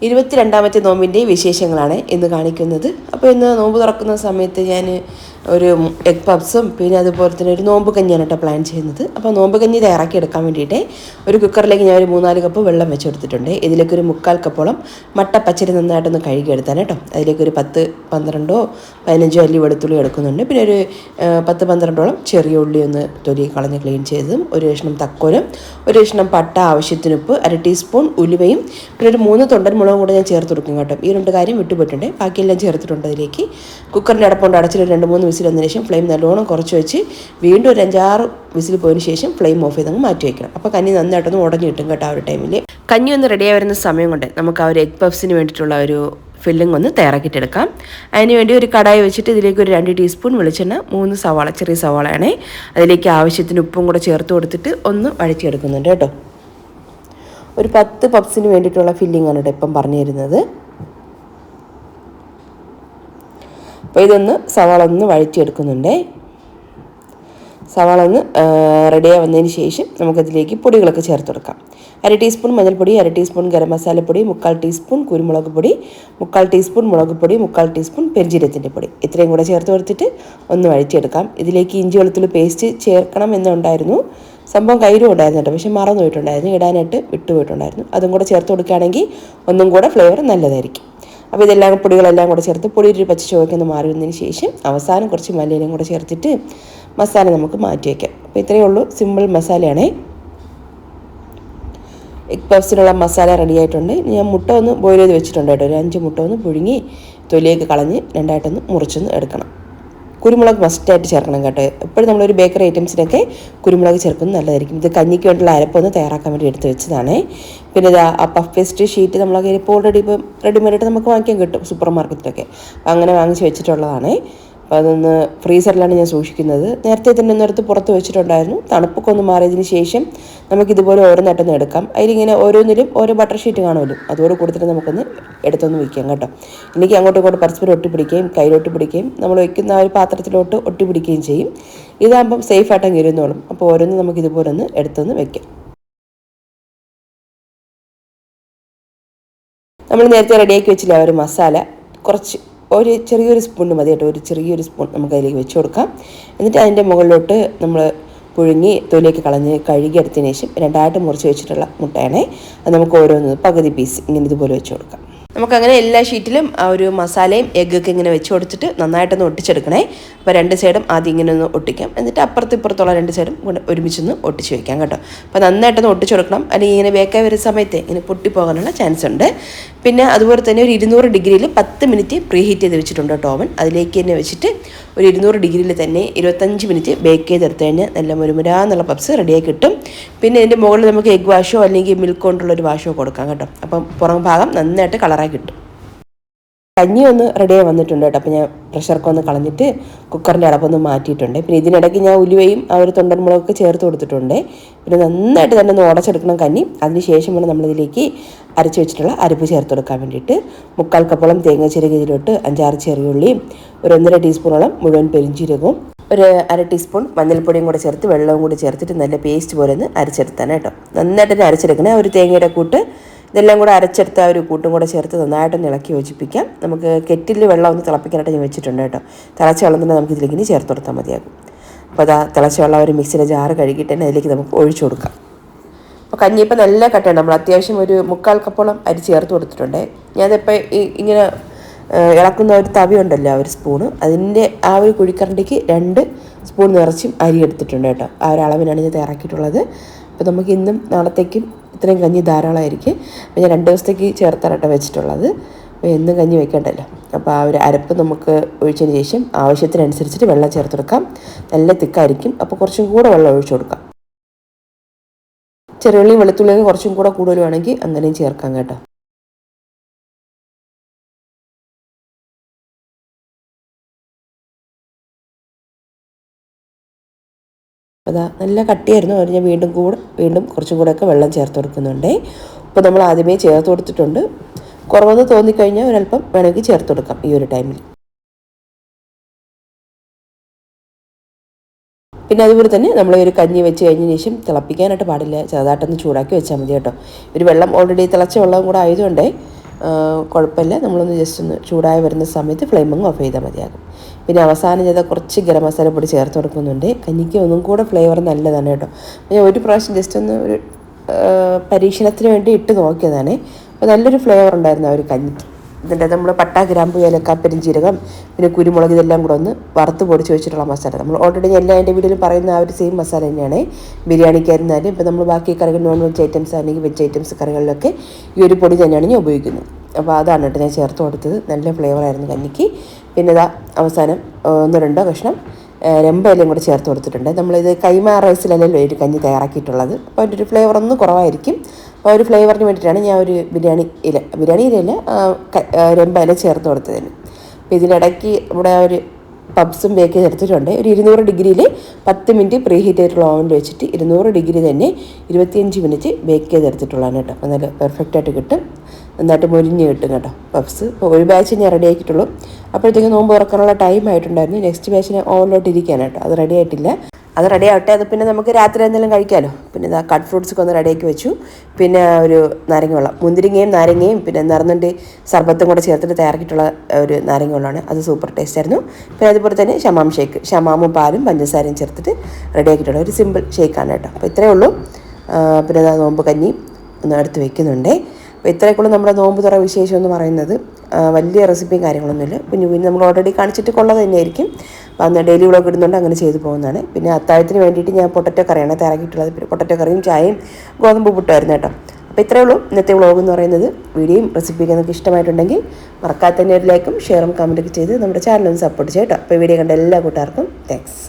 22ാമത്തെ നോമ്പിൻ്റെ വിശേഷങ്ങളാണ് ഇന്ന് കാണിക്കുന്നത്. അപ്പോൾ ഇന്ന് നോമ്പ് തുറക്കുന്ന സമയത്ത് ഞാൻ ഒരു എഗ് പപ്സും പിന്നെ അതുപോലെ തന്നെ ഒരു നോമ്പ് കഞ്ഞിയാണ് കേട്ടോ പ്ലാൻ ചെയ്യുന്നത്. അപ്പോൾ നോമ്പ് കഞ്ഞി തയ്യാറാക്കി എടുക്കാൻ വേണ്ടിയിട്ട് ഒരു കുക്കറിലേക്ക് ഞാൻ ഒരു 3-4 കപ്പ് വെള്ളം വെച്ചെടുത്തിട്ടുണ്ട്. ഇതിലേക്ക് ഒരു 3/4 കപ്പോളം മട്ട പച്ചരി നന്നായിട്ടൊന്ന് കഴുകിയെടുത്താണ് കേട്ടോ. അതിലേക്ക് ഒരു 10-12 അല്ലി വെളുത്തുള്ളി എടുക്കുന്നുണ്ട്. പിന്നെ ഒരു 10-12 ചെറിയ ഉള്ളി ഒന്ന് തൊലി കളഞ്ഞ് ക്ലീൻ ചെയ്തതും, ഒരു കഷ്ണം തക്കോലം, ഒരു കഷ്ണം പട്ട, ആവശ്യത്തിന് ഉപ്പ്, 1 ടീസ്പൂൺ ഉലുവയും പിന്നെ ഒരു 3 തൊണ്ടൻ മുളകും കൂടെ ഞാൻ ചേർത്ത് കൊടുക്കും കേട്ടോ. ഈ 2 കാര്യം വിട്ടുപോയിട്ടുണ്ട്, ബാക്കിയെല്ലാം ചേർത്തിട്ടുണ്ട്. അതിലേക്ക് കുക്കറിൻ്റെ അടപ്പുകൊണ്ട് അടച്ചിട്ട് 2-3 വിസിൽ വന്നതിന് ശേഷം ഫ്ലെയിം നല്ലോണം കുറച്ച് വെച്ച് വീണ്ടും ഒരു 5-6 വിസിൽ പോയതിന് ശേഷം ഫ്ലെയിം ഓഫ് ചെയ്തങ്ങ് മാറ്റി വയ്ക്കണം. അപ്പോൾ കഞ്ഞി നന്നായിട്ടൊന്ന് ഉടഞ്ഞു കിട്ടും കേട്ടോ. ആ ഒരു ടൈമിൽ കഞ്ഞി ഒന്ന് റെഡിയായി വരുന്ന സമയം കൊണ്ട് നമുക്ക് ആ ഒരു എഗ് പഫ്സിന് വേണ്ടിയിട്ടുള്ള ഒരു ഫില്ലിംഗ് ഒന്ന് തയ്യാറാക്കിയിട്ടെടുക്കാം. അതിനുവേണ്ടി ഒരു കടായി വെച്ചിട്ട് ഇതിലേക്ക് ഒരു 2 ടീസ്പൂൺ വെളിച്ചെണ്ണ, 3 സവാള, ചെറിയ സവാളയാണേ, അതിലേക്ക് ആവശ്യത്തിന് ഉപ്പും കൂടെ ചേർത്ത് കൊടുത്തിട്ട് ഒന്ന് വഴറ്റിയെടുക്കുന്നുണ്ട് കേട്ടോ. ഒരു 10 പപ്സിന് വേണ്ടിയിട്ടുള്ള ഫില്ലിംഗ് ആണ് കേട്ടോ ഇപ്പം പറഞ്ഞു തരുന്നത്. അപ്പോൾ ഇതൊന്ന് സവാള ഒന്ന് വഴറ്റിയെടുക്കുന്നുണ്ട്. സവാള ഒന്ന് റെഡിയായി വന്നതിന് ശേഷം നമുക്കതിലേക്ക് പൊടികളൊക്കെ ചേർത്ത് കൊടുക്കാം. 1 ടീസ്പൂൺ മഞ്ഞൾപ്പൊടി, 1 ടീസ്പൂൺ ഗരം മസാലപ്പൊടി, 3/4 ടീസ്പൂൺ കുരുമുളക് പൊടി, 3/4 ടീസ്പൂൺ മുളക് പൊടി, 3/4 ടീസ്പൂൺ പെരുംജീരകത്തിൻ്റെ പൊടി, ഇത്രയും കൂടെ ചേർത്ത് കൊടുത്തിട്ട് ഒന്ന് വഴറ്റിയെടുക്കാം. ഇതിലേക്ക് ഇഞ്ചി വെളുത്തുള്ളി പേസ്റ്റ് ചേർക്കണം എന്നുണ്ടായിരുന്നു, സംഭവം കയ്യിലും ഉണ്ടായിരുന്നു കേട്ടോ, പക്ഷേ മറന്നു പോയിട്ടുണ്ടായിരുന്നു, ഇടാനായിട്ട് വിട്ടുപോയിട്ടുണ്ടായിരുന്നു. അതും കൂടെ ചേർത്ത് കൊടുക്കുകയാണെങ്കിൽ ഒന്നും കൂടെ ഫ്ലേവർ നല്ലതായിരിക്കും. അപ്പോൾ ഇതെല്ലാം പൊടികളെല്ലാം കൂടെ ചേർത്ത് പൊടി ഒരു പച്ച ചുവക്കൊന്ന് മാറി വന്നതിന് ശേഷം അവസാനം കുറച്ച് മല്ലിയിലയും കൂടെ ചേർത്തിട്ട് മസാല നമുക്ക് മാറ്റി വയ്ക്കാം. അപ്പോൾ ഇത്രയേ ഉള്ളൂ, സിമ്പിൾ മസാലയാണേ. എഗ് പഫ്സിനുള്ള മസാല റെഡി ആയിട്ടുണ്ട്. ഞാൻ മുട്ട ഒന്ന് ബോയിൽ ചെയ്ത് വെച്ചിട്ടുണ്ട് കേട്ടോ. ഒരു 5 മുട്ട ഒന്ന് പുഴുങ്ങി തൊലിയൊക്കെ കളഞ്ഞ് രണ്ടായിട്ടൊന്ന് മുറിച്ചൊന്ന് എടുക്കണം. കുരുമുളക് മസ്റ്റായിട്ട് ചേർക്കണം കേട്ടോ. എപ്പോഴും നമ്മളൊരു ബേക്കറി ഐറ്റംസിനൊക്കെ കുരുമുളക് ചേർക്കുന്നത് നല്ലതായിരിക്കും. ഇത് കഞ്ഞിക്ക് വേണ്ടിയുള്ള അരപ്പൊന്ന് തയ്യാറാക്കാൻ വേണ്ടി എടുത്ത് വെച്ചതാണ്. പിന്നെ ഇതാ ആ പഫ് പേസ്റ്റ് ഷീറ്റ് നമ്മളൊക്കെ ഇപ്പോൾ ഓൾറെഡി ഇപ്പം റെഡിമെയ്ഡായിട്ട് നമുക്ക് വാങ്ങിക്കാൻ കിട്ടും സൂപ്പർ മാർക്കറ്റിലൊക്കെ. അങ്ങനെ വാങ്ങിച്ച് വെച്ചിട്ടുള്ളതാണ്. അപ്പോൾ അതൊന്ന് ഫ്രീസറിലാണ് ഞാൻ സൂക്ഷിക്കുന്നത്. നേരത്തെ തന്നെ ഒന്നെടുത്ത് പുറത്ത് വെച്ചിട്ടുണ്ടായിരുന്നു. തണുപ്പൊക്കെ ഒന്ന് മാറിയതിന് ശേഷം നമുക്കിതുപോലെ ഓരോന്നായിട്ടൊന്ന് എടുക്കാം. അതിലിങ്ങനെ ഓരോന്നിലും ഓരോ ബട്ടർ ഷീറ്റ് കാണുമല്ലോ, അതോട് കൊടുത്തിട്ട് നമുക്കൊന്ന് എടുത്തൊന്ന് വയ്ക്കാം കേട്ടോ. എനിക്ക് അങ്ങോട്ടും ഇങ്ങോട്ടും പരസ്പരം ഒട്ടിപ്പിടിക്കുകയും കയ്യിലൊട്ടി പിടിക്കുകയും നമ്മൾ വയ്ക്കുന്ന ആ ഒരു പാത്രത്തിലോട്ട് ഒട്ടിപ്പിടിക്കുകയും ചെയ്യും. ഇതാകുമ്പം സേഫായിട്ടങ്ങ് ഇരുന്നോളും. അപ്പോൾ ഓരോന്നും നമുക്കിതുപോലെ ഒന്ന് എടുത്തൊന്ന് വയ്ക്കാം. നമ്മൾ നേരത്തെ റെഡിയാക്കി വെച്ചില്ല ആ ഒരു മസാല കുറച്ച് ഒരു ചെറിയൊരു സ്പൂൺ മതി കേട്ടോ. ഒരു ചെറിയൊരു സ്പൂൺ നമുക്ക് അതിലേക്ക് വെച്ച് കൊടുക്കാം. എന്നിട്ട് അതിൻ്റെ മുകളിലോട്ട് നമ്മൾ പുഴുങ്ങി തൊലിയൊക്കെ കളഞ്ഞ് കഴുകി എടുത്തതിന് ശേഷം 2ആയിട്ട് മുറിച്ച് വെച്ചിട്ടുള്ള മുട്ടയാണേ, അത് നമുക്ക് ഓരോന്ന് പകുതി പീസ് ഇങ്ങനെ ഇതുപോലെ വെച്ച് കൊടുക്കാം. നമുക്കങ്ങനെ എല്ലാ ഷീറ്റിലും ആ ഒരു മസാലയും എഗ്ഗൊക്കെ ഇങ്ങനെ വെച്ച് കൊടുത്തിട്ട് നന്നായിട്ടൊന്ന് ഒട്ടിച്ചെടുക്കണേ. അപ്പോൾ 2 സൈഡും ആദ്യം ഇങ്ങനെ ഒന്ന് ഒട്ടിക്കാം. എന്നിട്ട് ഇപ്പുറത്തുള്ള 2 സൈഡും കൂടെ ഒരുമിച്ചൊന്ന് ഒട്ടിച്ച് വയ്ക്കാം കേട്ടോ. അപ്പോൾ നന്നായിട്ടൊന്ന് ഒട്ടിച്ചെടുക്കണം, അല്ലെങ്കിൽ ഇങ്ങനെ ബേക്കായി വരുന്ന സമയത്ത് ഇങ്ങനെ പൊട്ടിപ്പോകാനുള്ള ചാൻസ് ഉണ്ട്. പിന്നെ അതുപോലെ തന്നെ ഒരു 200 ഡിഗ്രിയിൽ 10 മിനിറ്റ് പ്രീ ഹീറ്റ് ചെയ്ത് വെച്ചിട്ടുണ്ട് കേട്ടോ ഓവൻ. അതിലേക്ക് തന്നെ വെച്ചിട്ട് ഒരു 200 ഡിഗ്രിയിൽ തന്നെ 25 മിനിറ്റ് ബേക്ക് ചെയ്തെടുത്ത് കഴിഞ്ഞാൽ നല്ല മുരുമുരാന്നുള്ള പപ്സ് റെഡിയായി കിട്ടും. പിന്നെ ഇതിൻ്റെ മുകളിൽ നമുക്ക് എഗ് വാഷോ അല്ലെങ്കിൽ മിൽക്ക് കൊണ്ടുള്ളൊരു വാഷോ കൊടുക്കാം കേട്ടോ. അപ്പം പുറം ഭാഗം നന്നായിട്ട് കളറായി കിട്ടും. കഞ്ഞി ഒന്ന് റെഡിയായി വന്നിട്ടുണ്ട് കേട്ടോ. അപ്പോൾ ഞാൻ പ്രഷറൊക്കെ ഒന്ന് കളഞ്ഞിട്ട് കുക്കറിൻ്റെ അടപ്പൊന്ന് മാറ്റിയിട്ടുണ്ട്. പിന്നെ ഇതിനിടയ്ക്ക് ഞാൻ ഉലുവയും ആ ഒരു തൊണ്ടൻ മുളകൊക്കെ ചേർത്ത് കൊടുത്തിട്ടുണ്ട്. പിന്നെ നന്നായിട്ട് തന്നെ ഒന്ന് ഉടച്ചെടുക്കണം കഞ്ഞി. അതിന് ശേഷമാണ് നമ്മളിതിലേക്ക് അരച്ച് വെച്ചിട്ടുള്ള അരപ്പ് ചേർത്ത് കൊടുക്കാൻ വേണ്ടിയിട്ട് 3/4 കപ്പോളം തേങ്ങ ചിരകിയതിലോട്ട് 5-6 ചെറിയുള്ളിയും ഒരു 1.5 ടീസ്പൂണോളം മുഴുവൻ പെരുംജീരകവും ഒരു 1/2 ടീസ്പൂൺ മഞ്ഞൾപ്പൊടിയും കൂടെ ചേർത്ത് വെള്ളവും കൂടി ചേർത്തിട്ട് നല്ല പേസ്റ്റ് പോലെ ഒന്ന് അരച്ചെടുത്താണ് കേട്ടോ. നന്നായിട്ട് തന്നെ അരച്ചെടുക്കണേ. ഒരു തേങ്ങയുടെ കൂട്ട് ഇതെല്ലാം കൂടെ അരച്ചെടുത്ത ഒരു കൂട്ടും കൂടെ ചേർത്ത് നന്നായിട്ടൊന്ന് ഇളക്കി യോജിപ്പിക്കാം. നമുക്ക് കെറ്റിൽ വെള്ളം ഒന്ന് തിളപ്പിക്കാനായിട്ട് ഞാൻ വെച്ചിട്ടുണ്ട് കേട്ടോ. തിളച്ച വെള്ളം തന്നെ നമുക്ക് ഇതിലേക്ക് ഇനി ചേർത്ത് കൊടുത്താൽ മതിയാകും. അപ്പോൾ അതാ തിളച്ച വെള്ളം ഒരു മിക്സിയുടെ ജാറ് കഴുകിയിട്ട് തന്നെ അതിലേക്ക് നമുക്ക് ഒഴിച്ചു കൊടുക്കാം. അപ്പോൾ കഞ്ഞി ഇപ്പം നല്ല കട്ടയാണ്. നമ്മൾ അത്യാവശ്യം ഒരു 3/4 കപ്പോളം അരി ചേർത്ത് കൊടുത്തിട്ടുണ്ട്. ഞാനിപ്പോൾ ഇങ്ങനെ ഇളക്കുന്ന ഒരു തവി ഉണ്ടല്ലോ, ആ ഒരു സ്പൂണ്, അതിൻ്റെ ആ ഒരു കുഴിക്കരണ്ടിക്ക് 2 സ്പൂൺ നിറച്ചും അരി എടുത്തിട്ടുണ്ട് കേട്ടോ. ആ ഒരു അളവിനാണ് ഞാൻ തയ്യാറാക്കിയിട്ടുള്ളത്. അപ്പോൾ നമുക്ക് ഇന്നും നാളത്തേക്കും ഇത്രയും കഞ്ഞി ധാരാളമായിരിക്കും. അപ്പോൾ ഞാൻ 2 ദിവസത്തേക്ക് ചേർത്താനായിട്ട് വെച്ചിട്ടുള്ളത്. അപ്പോൾ എന്നും കഞ്ഞി വെക്കേണ്ടല്ലോ. അപ്പോൾ ആ ഒരു അരപ്പ് നമുക്ക് ഒഴിച്ചതിന് ശേഷം ആവശ്യത്തിനനുസരിച്ചിട്ട് വെള്ളം ചേർത്ത് കൊടുക്കാം. നല്ല തിക്കായിരിക്കും. അപ്പോൾ കുറച്ചും കൂടെ വെള്ളം ഒഴിച്ചു കൊടുക്കാം. ചെറിയുള്ളി വെളുത്തുള്ളിയൊക്കെ കുറച്ചും കൂടെ കൂടുതൽ വേണമെങ്കിൽ അങ്ങനെയും ചേർക്കാം കേട്ടോ. അതാ നല്ല കട്ടിയായിരുന്നു. അവർ ഞാൻ വീണ്ടും കുറച്ചും കൂടെയൊക്കെ വെള്ളം ചേർത്ത് കൊടുക്കുന്നുണ്ട്. ഇപ്പോൾ നമ്മൾ ആദ്യമേ ചേർത്ത് കൊടുത്തിട്ടുണ്ട്. കുറവെന്ന് തോന്നിക്കഴിഞ്ഞാൽ ഒരല്പം വേണമെങ്കിൽ ചേർത്ത് കൊടുക്കാം ഈ ഒരു ടൈമിൽ. പിന്നെ അതുപോലെ തന്നെ നമ്മൾ ഒരു കഞ്ഞി വെച്ച് കഴിഞ്ഞതിന് ശേഷം തിളപ്പിക്കാനായിട്ട് പാടില്ല, ചെറുതായിട്ടൊന്ന് ചൂടാക്കി വെച്ചാൽ മതി കേട്ടോ. ഒരു വെള്ളം ഓൾറെഡി തിളച്ച വെള്ളം കൂടെ ആയതുകൊണ്ട് കുഴപ്പമില്ല. നമ്മളൊന്ന് ജസ്റ്റ് ഒന്ന് ചൂടായി വരുന്ന സമയത്ത് ഫ്ലെയിം അങ്ങ് ഓഫ് ചെയ്താൽ മതിയാകും. പിന്നെ അവസാനം ചെയ്താൽ കുറച്ച് ഗരം മസാല പൊടി ചേർത്ത് കൊടുക്കുന്നുണ്ട്. കഞ്ഞിക്ക് ഒന്നും കൂടെ ഫ്ലേവർ നല്ലതാണ് കേട്ടോ. ഞാൻ ഒരു പ്രാവശ്യം ജസ്റ്റ് ഒന്ന് ഒരു പരീക്ഷണത്തിന് വേണ്ടി ഇട്ട് നോക്കിയതാണ്. അപ്പോൾ നല്ലൊരു ഫ്ലേവർ ഉണ്ടായിരുന്നു ആ ഒരു കഞ്ഞിക്ക്. ഇതിൻ്റെ നമ്മൾ പട്ട, ഗ്രാമ്പു, ഏലക്ക, പെരുംജീരകം, പിന്നെ കുരുമുളക് ഇതെല്ലാം കൂടെ ഒന്ന് വറുത്ത് പൊടിച്ച് വെച്ചിട്ടുള്ള മസാല. നമ്മൾ ഓൾറെഡി എല്ലാ എൻ്റെ വീട്ടിലും പറയുന്ന ആ ഒരു സെയിം മസാല തന്നെയാണ് ബിരിയാണിക്കായിരുന്നാലും. ഇപ്പോൾ നമ്മൾ ബാക്കി കറികൾ നോൺ വെജ് ഐറ്റംസ് അല്ലെങ്കിൽ വെജ് ഐറ്റംസ് കറികളിലൊക്കെ ഈ ഒരു പൊടി തന്നെയാണ് ഞാൻ ഉപയോഗിക്കുന്നത്. അപ്പോൾ അതാണ് കേട്ടോ ഞാൻ ചേർത്ത് കൊടുത്തത്. നല്ല ഫ്ലേവറായിരുന്നു കഞ്ഞിക്ക്. പിന്നെ ഇതാ അവസാനം 1-2 കഷ്ണം രമ്പയിലും കൂടെ ചേർത്ത് കൊടുത്തിട്ടുണ്ട്. നമ്മളിത് കൈമ റൈസിലല്ലല്ലോ ഒരു കഞ്ഞി തയ്യാറാക്കിയിട്ടുള്ളത്. അപ്പോൾ അതിൻ്റെ ഒരു ഫ്ലേവർ ഒന്ന് കുറവായിരിക്കും. അപ്പോൾ ഒരു ഫ്ലേവറിന് വേണ്ടിയിട്ടാണ് ഞാൻ ഒരു ബിരിയാണി ഇലയല്ല രമ്പയില ചേർത്ത് കൊടുത്തതിന്. അപ്പോൾ ഇതിനിടയ്ക്ക് ഇവിടെ ഒരു പബ്സും ബേക്ക് ചെയ്തെടുത്തിട്ടുണ്ട്. ഒരു 200 ഡിഗ്രിയിൽ 10 മിനിറ്റ് പ്രീ ഹീറ്റ് ആയിട്ടുള്ള ഓവനിൽ വെച്ചിട്ട് 200 ഡിഗ്രി തന്നെ 25 മിനിറ്റ് ബേക്ക് ചെയ്തെടുത്തിട്ടുള്ളതാണ് കേട്ടോ. അപ്പോൾ നല്ല പെർഫെക്റ്റായിട്ട് കിട്ടും, നന്നായിട്ട് മൊരിഞ്ഞ് കിട്ടും കേട്ടോ പബ്സ്. ഇപ്പോൾ ഒരു ബാച്ച് ഞാൻ റെഡി ആക്കിയിട്ടുള്ളൂ. അപ്പോഴത്തേക്കും നോമ്പ് തുറക്കാനുള്ള ടൈം ആയിട്ടുണ്ടായിരുന്നു. നെക്സ്റ്റ് ബാച്ചിന് ഓവനിലോട്ട് ഇരിക്കാൻ കേട്ടോ. അത് റെഡി ആയിട്ടില്ല. അത് റെഡി ആവട്ടെ. അത് പിന്നെ നമുക്ക് രാത്രി എന്തെങ്കിലും കഴിക്കാമല്ലോ. പിന്നെ ഇതാ കട്ട് ഫ്രൂട്ട്സൊക്കെ ഒന്ന് റെഡിയാക്കി വെച്ചു. പിന്നെ ഒരു നാരങ്ങ വെള്ളം, മുന്തിരിങ്ങയും നാരങ്ങയും പിന്നെ നിറന്നിട്ട് സർബത്തും കൂടെ ചേർത്തിട്ട് തയ്യാറാക്കിയിട്ടുള്ള ഒരു നാരങ്ങ വെള്ളമാണ്. അത് സൂപ്പർ ടേസ്റ്റ് ആയിരുന്നു. പിന്നെ അതുപോലെ തന്നെ ഷമാം ഷേക്ക്, ഷമാമും പാലും പഞ്ചസാരയും ചേർത്തിട്ട് റെഡിയാക്കിയിട്ടുള്ള ഒരു സിമ്പിൾ ഷേക്കാണ് കേട്ടോ. അപ്പോൾ ഇത്രയേ ഉള്ളൂ. പിന്നെ ഇതാ നോമ്പ് കഞ്ഞി ഒന്ന് എടുത്ത് വെക്കുന്നുണ്ട്. അപ്പോൾ ഇത്രയൊക്കെയുള്ള നമ്മുടെ നോമ്പ് തുറ വിശേഷം എന്ന് പറയുന്നത്. വലിയ റെസിപ്പിയും കാര്യങ്ങളൊന്നുമില്ല. കുഞ്ഞു നമ്മൾ ഓൾറെഡി കാണിച്ചിട്ട് കൊള്ളത് തന്നെയായിരിക്കും. അപ്പോൾ അന്ന് ഡെയിലി വ്ളോഗ് ഇടുന്നുണ്ട്, അങ്ങനെ ചെയ്തു പോകുന്നതാണ്. പിന്നെ അത്താഴത്തിന് വേണ്ടിയിട്ട് ഞാൻ പൊട്ടറ്റോ കറിയാണ് തയ്യാറാക്കിയിട്ടുള്ളത്. പിന്നെ പൊട്ടറ്റോ കറിയും ചായയും ഗോതമ്പ് പുട്ടായിരുന്നു കേട്ടോ. അപ്പോൾ ഇത്രയേ ഉള്ളൂ ഇന്നത്തെ വ്ളോഗ് എന്ന് പറയുന്നത്. വീഡിയോയും റെസിപ്പിയൊക്കെ നിങ്ങൾക്ക് ഇഷ്ടമായിട്ടുണ്ടെങ്കിൽ മറക്കാതെ തന്നെ ഒരു ലൈക്കും ഷെയറും കമൻറ്റൊക്കെ ചെയ്ത് നമ്മുടെ ചാനലൊന്ന് സപ്പോർട്ട് ചെയ്യാം കേട്ടോ. അപ്പോൾ വീഡിയോ കണ്ട എല്ലാ കൂട്ടുകാർക്കും താങ്ക്സ്.